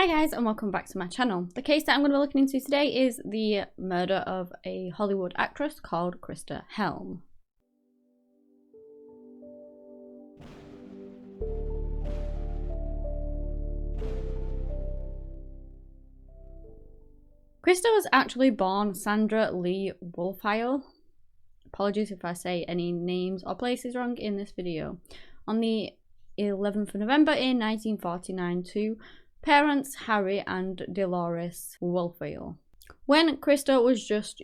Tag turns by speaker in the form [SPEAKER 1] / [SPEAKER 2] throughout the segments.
[SPEAKER 1] guys, and welcome back to my channel. The case that I'm going to be looking into today is the murder of a Hollywood actress called Crista Helm. Crista was actually born Sandra Lee Wolfile. Apologies if I say any names or places wrong in this video. On the 11th of November in 1949 to parents Harry and Dolores Wolfile. When Crista was just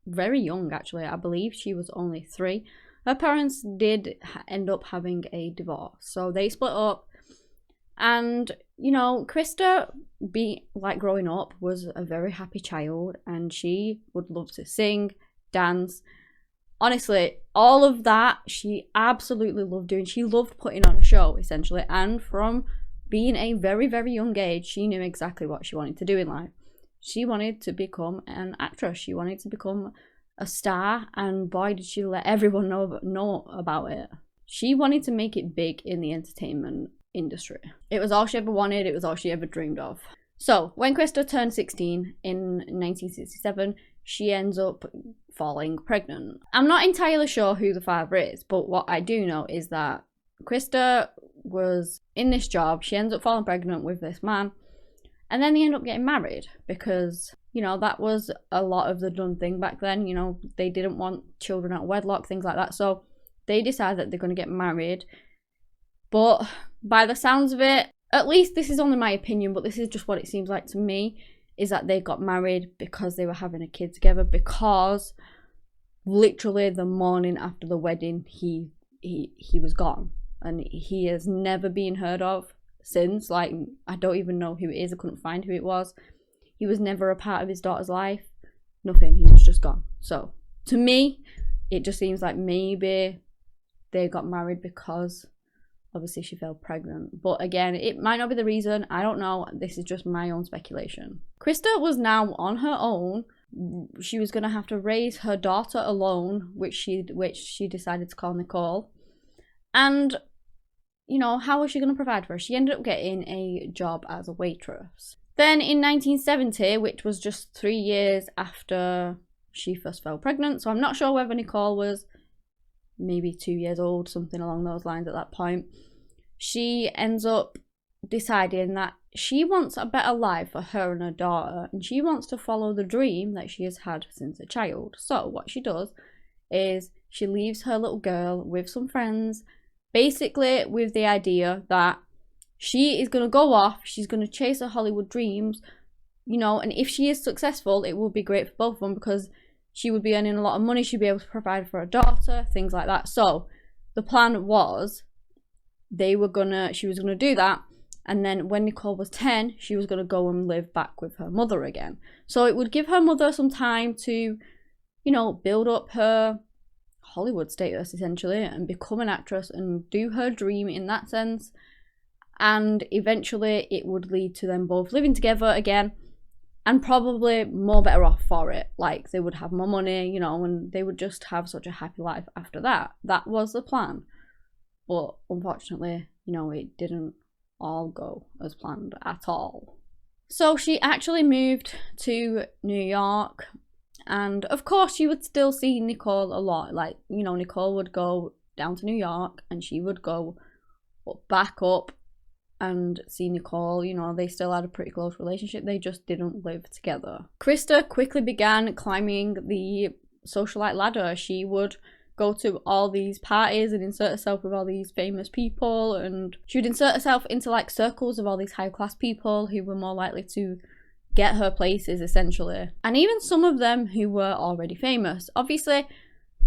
[SPEAKER 1] very young, actually, I believe she was only 3, her parents did end up having a divorce. So they split up, and you know, Crista, growing up, was a very happy child, and she would love to sing, dance. Honestly, all of that she absolutely loved doing. She loved putting on a show, essentially, and from being a very, very young age, she knew exactly what she wanted to do in life. She wanted to become an actress. She wanted to become a star, and boy, did she let everyone know about it. She wanted to make it big in the entertainment industry. It was all she ever wanted. It was all she ever dreamed of. So when Crista turned 16 in 1967, she ends up falling pregnant. I'm not entirely sure who the father is, but what I do know is that Crista was in this job. She ends up falling pregnant with this man, and then they end up getting married because, you know, that was a lot of the done thing back then. You know, they didn't want children out of wedlock, things like that. So they decide that they're going to get married. But by the sounds of it, at least this is only my opinion, but this is just what it seems like to me, is that they got married because they were having a kid together, because literally the morning after the wedding he was gone, and he has never been heard of since. Like, I don't even know who it is. I couldn't find who it was. He was never a part of his daughter's life. Nothing. He was just gone. So to me, it just seems like maybe they got married because obviously she fell pregnant. But again, it might not be the reason. I don't know. This is just my own speculation. Crista was now on her own. She was going to have to raise her daughter alone, which she decided to call Nicole. And, you know, how was she going to provide for her? She ended up getting a job as a waitress. Then in 1970, which was just 3 years after she first fell pregnant, so I'm not sure whether Nicole was maybe 2 years old, something along those lines at that point, she ends up deciding that she wants a better life for her and her daughter, and she wants to follow the dream that she has had since a child. So what she does is she leaves her little girl with some friends, basically with the idea that she is going to go off, she's going to chase her Hollywood dreams, you know, and if she is successful, it will be great for both of them, because she would be earning a lot of money, she'd be able to provide for her daughter, things like that. So the plan was she was gonna do that, and then when Nicole was 10, she was gonna go and live back with her mother again. So it would give her mother some time to, you know, build up her Hollywood status essentially and become an actress and do her dream in that sense. And eventually it would lead to them both living together again, and probably more better off for it. Like, they would have more money, you know, and they would just have such a happy life after that. That was the plan. But unfortunately, you know, it didn't all go as planned at all. So she actually moved to New York, and of course you would still see Nicole a lot. Like, you know, Nicole would go down to New York and she would go back up and see Nicole. You know, they still had a pretty close relationship. They just didn't live together. Crista quickly began climbing the socialite ladder. She would go to all these parties and insert herself with all these famous people, and she would insert herself into like circles of all these high class people who were more likely to get her places essentially, and even some of them who were already famous. Obviously,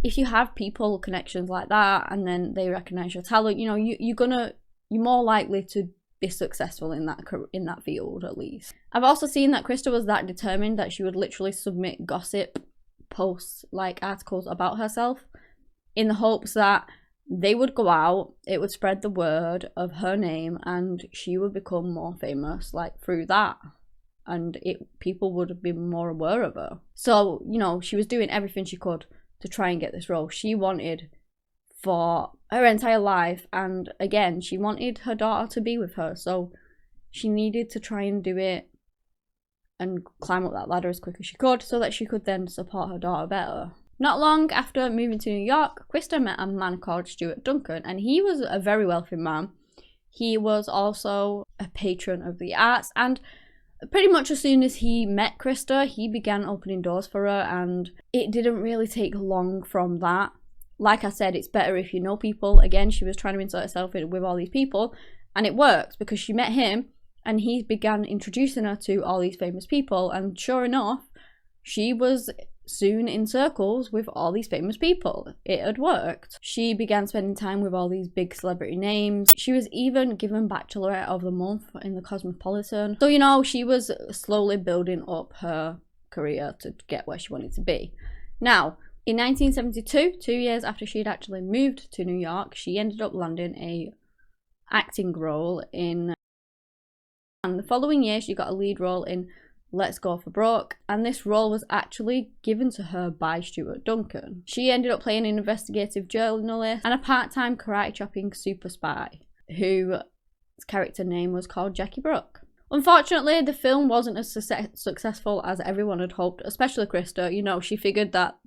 [SPEAKER 1] if you have people connections like that and then they recognize your talent, you know, you're more likely to be successful in that field, at least. I've also seen that Crista was that determined that she would literally submit gossip posts, like articles about herself, in the hopes that they would go out, it would spread the word of her name, and she would become more famous like through that, and people would be more aware of her. So, you know, she was doing everything she could to try and get this role. She wanted for her entire life, and again, she wanted her daughter to be with her, so she needed to try and do it and climb up that ladder as quick as she could so that she could then support her daughter better. Not long after moving to New York, Crista met a man called Stuart Duncan, and he was a very wealthy man. He was also a patron of the arts, and pretty much as soon as he met Crista, he began opening doors for her, and it didn't really take long from that. Like I said, it's better if you know people. Again, she was trying to insert herself in with all these people, and it worked because she met him and he began introducing her to all these famous people, and sure enough, she was soon in circles with all these famous people. It had worked. She began spending time with all these big celebrity names. She was even given Bachelorette of the Month in the Cosmopolitan. So, you know, she was slowly building up her career to get where she wanted to be. Now, in 1972, 2 years after she'd actually moved to New York, she ended up landing a acting role in, and the following year she got a lead role in Let's Go for Broke, and this role was actually given to her by Stuart Duncan. She ended up playing an investigative journalist and a part-time karate chopping super spy, whose character name was called Jackie Brooke. Unfortunately, the film wasn't as successful as everyone had hoped, especially Crista. You know, she figured that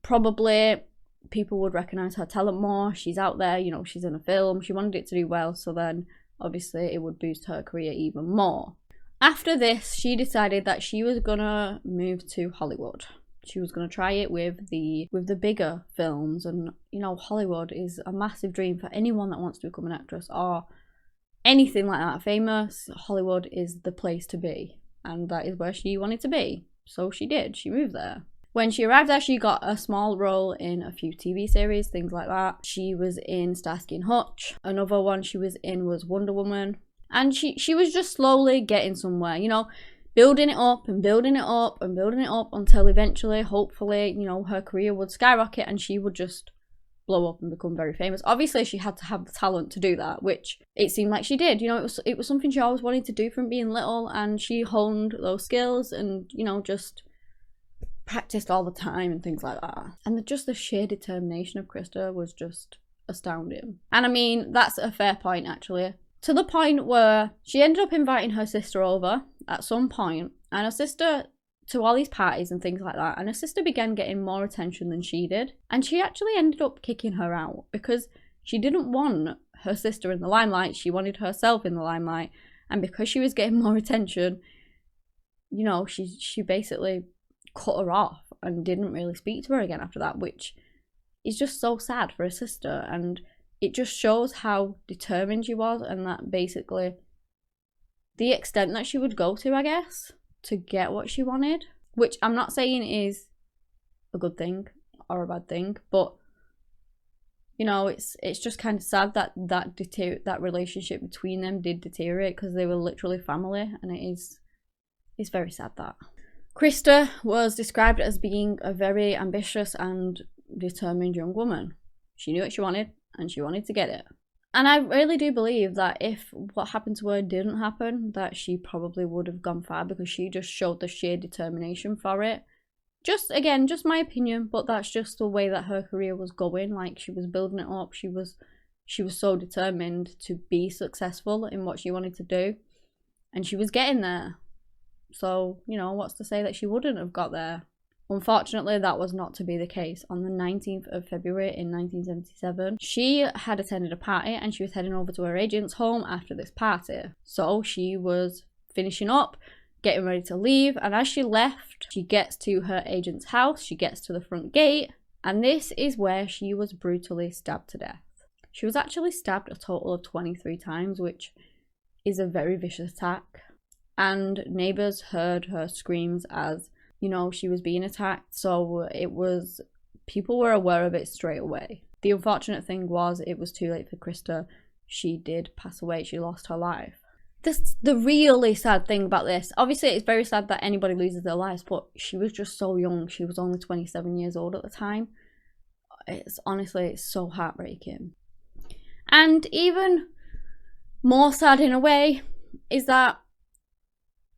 [SPEAKER 1] probably people would recognise her talent more. She's out there, you know, she's in a film. She wanted it to do well, so then obviously it would boost her career even more. After this, she decided that she was gonna move to Hollywood. She was gonna try it with the bigger films, and you know, Hollywood is a massive dream for anyone that wants to become an actress or anything like that famous. Hollywood is the place to be, and that is where she wanted to be. So she did. She moved there. When she arrived there, she got a small role in a few TV series, things like that. She was in Starsky and Hutch. Another one she was in was Wonder Woman. And she was just slowly getting somewhere, you know, building it up and building it up and building it up until eventually, hopefully, you know, her career would skyrocket and she would just blow up and become very famous. Obviously, she had to have the talent to do that, which it seemed like she did. You know, it was something she always wanted to do from being little, and she honed those skills and, you know, just practiced all the time and things like that. And just the sheer determination of Crista was just astounding. And I mean, that's a fair point, actually. To the point where she ended up inviting her sister over at some point, and her sister to all these parties and things like that, and her sister began getting more attention than she did, and she actually ended up kicking her out because she didn't want her sister in the limelight. She wanted herself in the limelight, and because she was getting more attention, you know, she basically cut her off and didn't really speak to her again after that, which is just so sad for her sister. And it just shows how determined she was, and that basically the extent that she would go to, I guess, to get what she wanted, which I'm not saying is a good thing or a bad thing, but you know, it's just kind of sad that that relationship between them did deteriorate, because they were literally family, and it's very sad that. Crista was described as being a very ambitious and determined young woman. She knew what she wanted, and she wanted to get it. And I really do believe that if what happened to her didn't happen, that she probably would have gone far, because she just showed the sheer determination for it. Just, again, just my opinion, but that's just the way that her career was going. Like, she was building it up. She was so determined to be successful in what she wanted to do, and she was getting there. So, you know, what's to say that she wouldn't have got there? Unfortunately, that was not to be the case. On the 19th of February in 1977, she had attended a party and she was heading over to her agent's home after this party. So she was finishing up, getting ready to leave, and as she left, she gets to her agent's house, she gets to the front gate, and this is where she was brutally stabbed to death. She was actually stabbed a total of 23 times, which is a very vicious attack, and neighbours heard her screams as, you know, she was being attacked, so people were aware of it straight away. The unfortunate thing was, it was too late for Crista. She did pass away. She lost her life. The really sad thing about this, obviously it's very sad that anybody loses their lives, but she was just so young. She was only 27 years old at the time. It's so heartbreaking. And even more sad in a way is that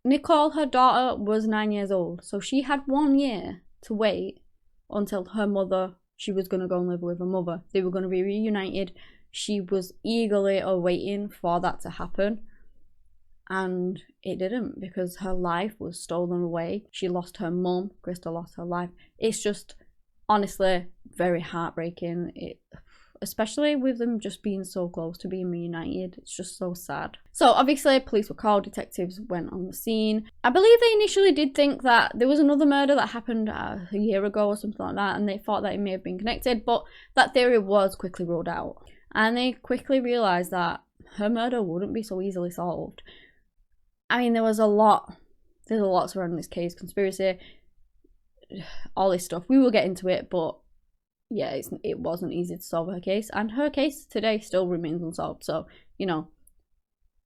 [SPEAKER 1] Nicole, her daughter, was 9 years old, so she had 1 year to wait until her mother, she was going to go and live with her mother. They were going to be reunited. She was eagerly awaiting for that to happen. And it didn't, because her life was stolen away. She lost her mum. Crista lost her life. It's just, honestly, very heartbreaking. Especially with them just being so close to being reunited. It's just so sad. So obviously police were called, detectives went on the scene. I believe they initially did think that there was another murder that happened a year ago or something like that, and they thought that it may have been connected, but that theory was quickly ruled out. And they quickly realised that her murder wouldn't be so easily solved. I mean, there's a lot surrounding this case, conspiracy, all this stuff. We will get into it, but yeah, it wasn't easy to solve her case, and her case today still remains unsolved. So, you know,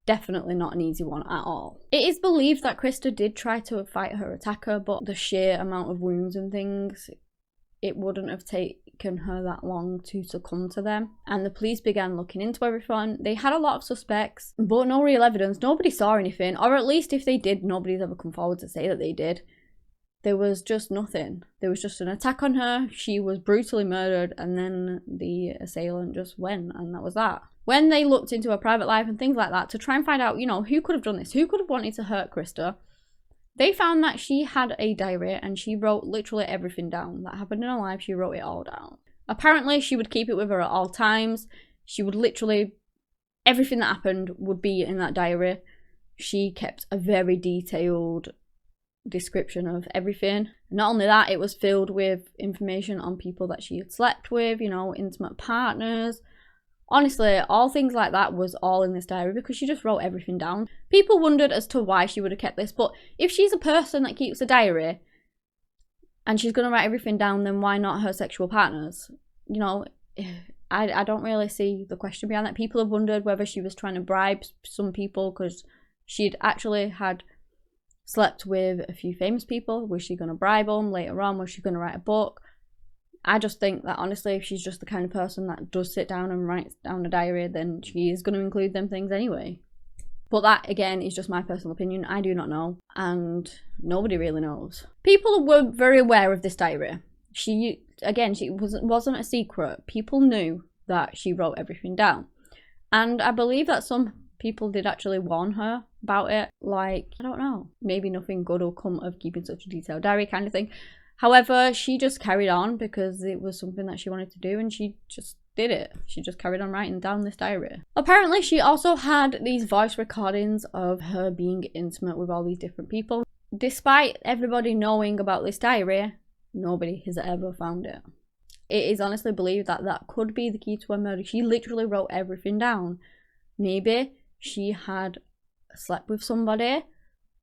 [SPEAKER 1] definitely not an easy one at all. It is believed that Crista did try to fight her attacker, but the sheer amount of wounds and things, it wouldn't have taken her that long to succumb to them. And the police began looking into everything. They had a lot of suspects, but no real evidence. Nobody saw anything, or at least if they did, nobody's ever come forward to say that they did. There was just nothing. There was just an attack on her. She was brutally murdered, and then the assailant just went, and that was that. When they looked into her private life and things like that to try and find out, you know, who could have done this, who could have wanted to hurt Crista, they found that she had a diary and she wrote literally everything down that happened in her life. She wrote it all down. Apparently, she would keep it with her at all times. She would literally, everything that happened would be in that diary. She kept a very detailed description of everything. Not only that, it was filled with information on people that she had slept with, you know, intimate partners. Honestly, all things like that was all in this diary because she just wrote everything down. People wondered as to why she would have kept this, but if she's a person that keeps a diary and she's going to write everything down, then why not her sexual partners? You know, I don't really see the question behind that. People have wondered whether she was trying to bribe some people because she'd actually had slept with a few famous people. Was she going to bribe them later on? Was she going to write a book? I just think that honestly, if she's just the kind of person that does sit down and writes down a diary, then she is going to include them things anyway. But that, again, is just my personal opinion. I do not know, and nobody really knows. People were very aware of this diary. She wasn't a secret. People knew that she wrote everything down. And I believe that some people did actually warn her about it. Like, I don't know, maybe nothing good will come of keeping such a detailed diary kind of thing. However, she just carried on because it was something that she wanted to do, and she just did it. She just carried on writing down this diary. Apparently, she also had these voice recordings of her being intimate with all these different people. Despite everybody knowing about this diary, nobody has ever found it. It is honestly believed that that could be the key to her murder. She literally wrote everything down. Maybe she had slept with somebody,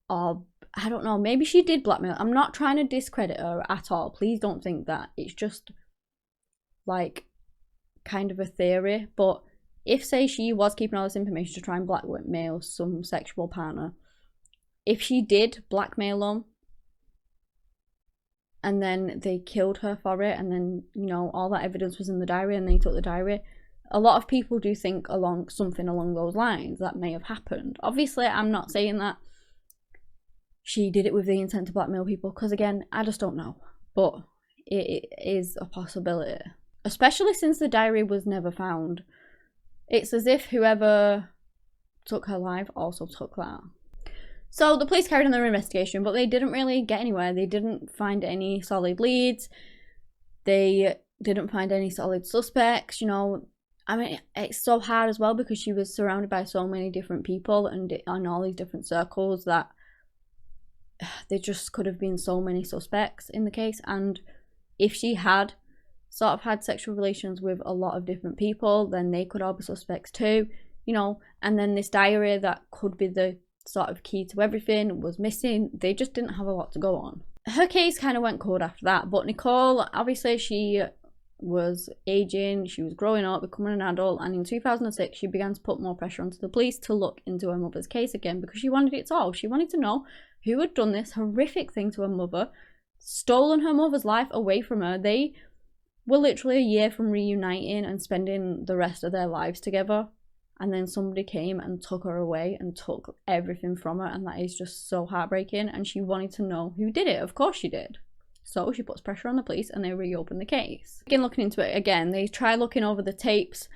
[SPEAKER 1] or I don't know, maybe she did blackmail. I'm not trying to discredit her at all. Please don't think that. It's just like kind of a theory. But if, say, she was keeping all this information to try and blackmail some sexual partner, if she did blackmail them and then they killed her for it, and then, you know, all that evidence was in the diary and they took the diary, a lot of people do think something along those lines that may have happened. Obviously, I'm not saying that she did it with the intent to blackmail people, because again, I just don't know. But it is a possibility. Especially since the diary was never found. It's as if whoever took her life also took that. So the police carried on their investigation, but they didn't really get anywhere. They didn't find any solid leads. They didn't find any solid suspects, you know. I mean, it's so hard as well because she was surrounded by so many different people and on all these different circles that there just could have been so many suspects in the case. And if she had sort of had sexual relations with a lot of different people, then they could all be suspects too, you know. And then this diary that could be the sort of key to everything was missing. They just didn't have a lot to go on. Her case kind of went cold after that, but Nicole, obviously she was aging, she was growing up, becoming an adult, and in 2006 she began to put more pressure onto the police to look into her mother's case again, because she wanted it solved. She wanted to know who had done this horrific thing to her mother, stolen her mother's life away from her. They were literally a year from reuniting and spending the rest of their lives together, and then somebody came and took her away and took everything from her, and that is just so heartbreaking. And she wanted to know who did it. Of course she did. So she puts pressure on the police and they reopen the case. Again, looking into it again, they try looking over the tapes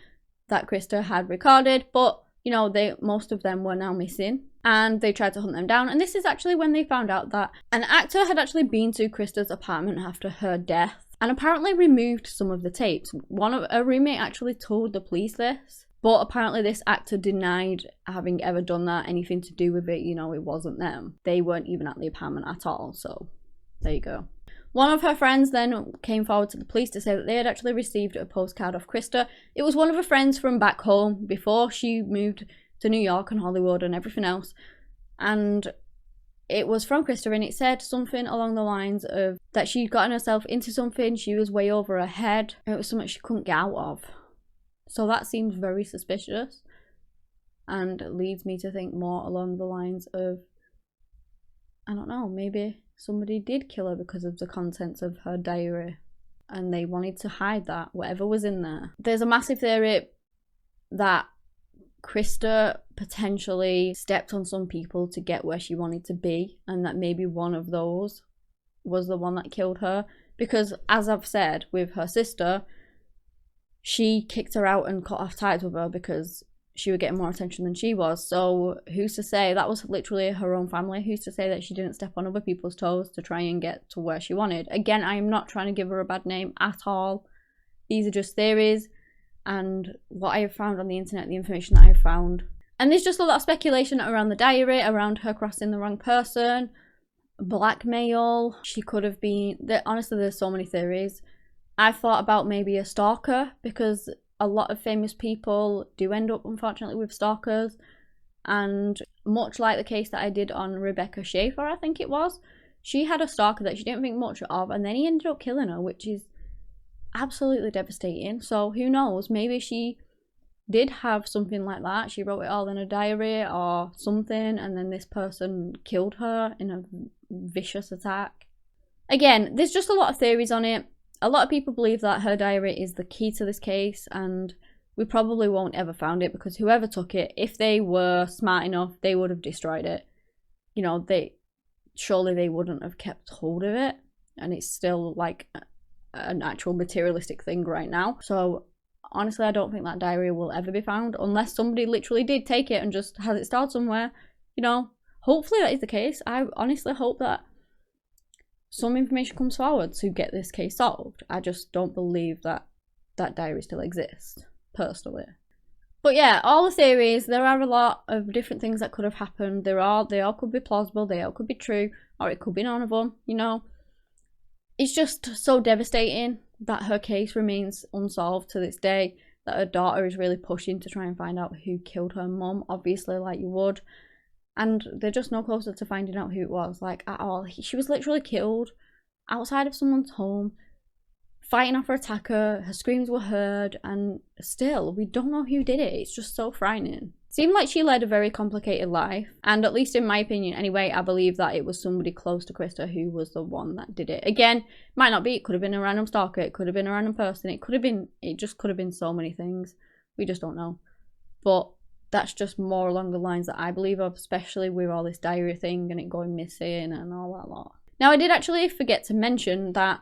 [SPEAKER 1] that Crista had recorded, but you know, most of them were now missing, and they tried to hunt them down. And this is actually when they found out that an actor had actually been to Crista's apartment after her death and apparently removed some of the tapes. A roommate actually told the police this, but apparently this actor denied having ever done that, anything to do with it. You know, it wasn't them. They weren't even at the apartment at all, so there you go. One of her friends then came forward to the police to say that they had actually received a postcard of Crista. It was one of her friends from back home before she moved to New York and Hollywood and everything else. And it was from Crista, and it said something along the lines of that she'd gotten herself into something, she was way over her head, and it was something she couldn't get out of. So that seems very suspicious and leads me to think more along the lines of, I don't know, maybe somebody did kill her because of the contents of her diary and they wanted to hide that, whatever was in there. There's a massive theory that Crista potentially stepped on some people to get where she wanted to be, and that maybe one of those was the one that killed her, because as I've said with her sister, she kicked her out and cut off ties with her because she was getting more attention than she was. So who's to say that was literally her own family? Who's to say that she didn't step on other people's toes to try and get to where she wanted? Again, I am not trying to give her a bad name at all. These are just theories and what I have found on the internet, the information that I've found. And there's just a lot of speculation around the diary, around her crossing the wrong person, blackmail. She could have been, honestly, there's so many theories. I've thought about maybe a stalker, because a lot of famous people do end up, unfortunately, with stalkers. And much like the case that I did on Rebecca Schaefer, I think it was, she had a stalker that she didn't think much of, and then he ended up killing her, which is absolutely devastating. So who knows, maybe she did have something like that. She wrote it all in a diary or something, and then this person killed her in a vicious attack. Again, there's just a lot of theories on it. A lot of people believe that her diary is the key to this case, and we probably won't ever find it, because whoever took it, if they were smart enough, they would have destroyed it. You know, surely they wouldn't have kept hold of it, and it's still like an actual materialistic thing right now. So honestly, I don't think that diary will ever be found, unless somebody literally did take it and just has it stored somewhere. You know, hopefully that is the case. I honestly hope that some information comes forward to get this case solved. I just don't believe that that diary still exists, personally. But yeah, all the theories, there are a lot of different things that could have happened. They all could be plausible, they all could be true, or it could be none of them, you know. It's just so devastating that her case remains unsolved to this day, that her daughter is really pushing to try and find out who killed her mum, obviously, like you would. And they're just no closer to finding out who it was, like, at all. She was literally killed outside of someone's home, fighting off her attacker. Her screams were heard, and still, we don't know who did it. It's just so frightening. It seemed like she led a very complicated life, and at least in my opinion anyway, I believe that it was somebody close to Crista who was the one that did it. Again, might not be. It could have been a random stalker. It could have been a random person. It just could have been so many things. We just don't know. But that's just more along the lines that I believe of, especially with all this diary thing and it going missing and all that lot. Now, I did actually forget to mention that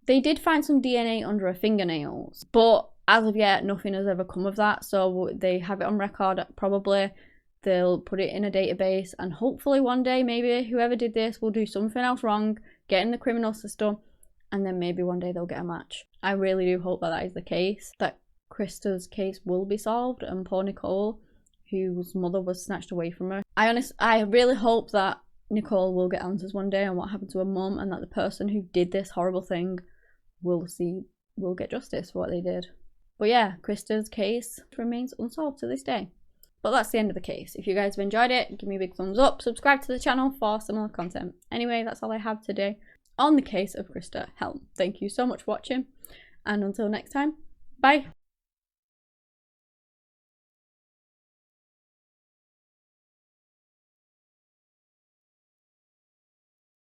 [SPEAKER 1] they did find some DNA under her fingernails, but as of yet, nothing has ever come of that. So they have it on record, probably. They'll put it in a database, and hopefully one day, maybe whoever did this will do something else wrong, get in the criminal system, and then maybe one day they'll get a match. I really do hope that that is the case, that Crista's case will be solved, and poor Nicole, whose mother was snatched away from her. I really hope that Nicole will get answers one day on what happened to her mum, and that the person who did this horrible thing will get justice for what they did. But yeah, Crista's case remains unsolved to this day. But that's the end of the case. If you guys have enjoyed it, give me a big thumbs up, subscribe to the channel for similar content. Anyway, that's all I have today on the case of Crista Helm. Thank you so much for watching, and until next time, bye!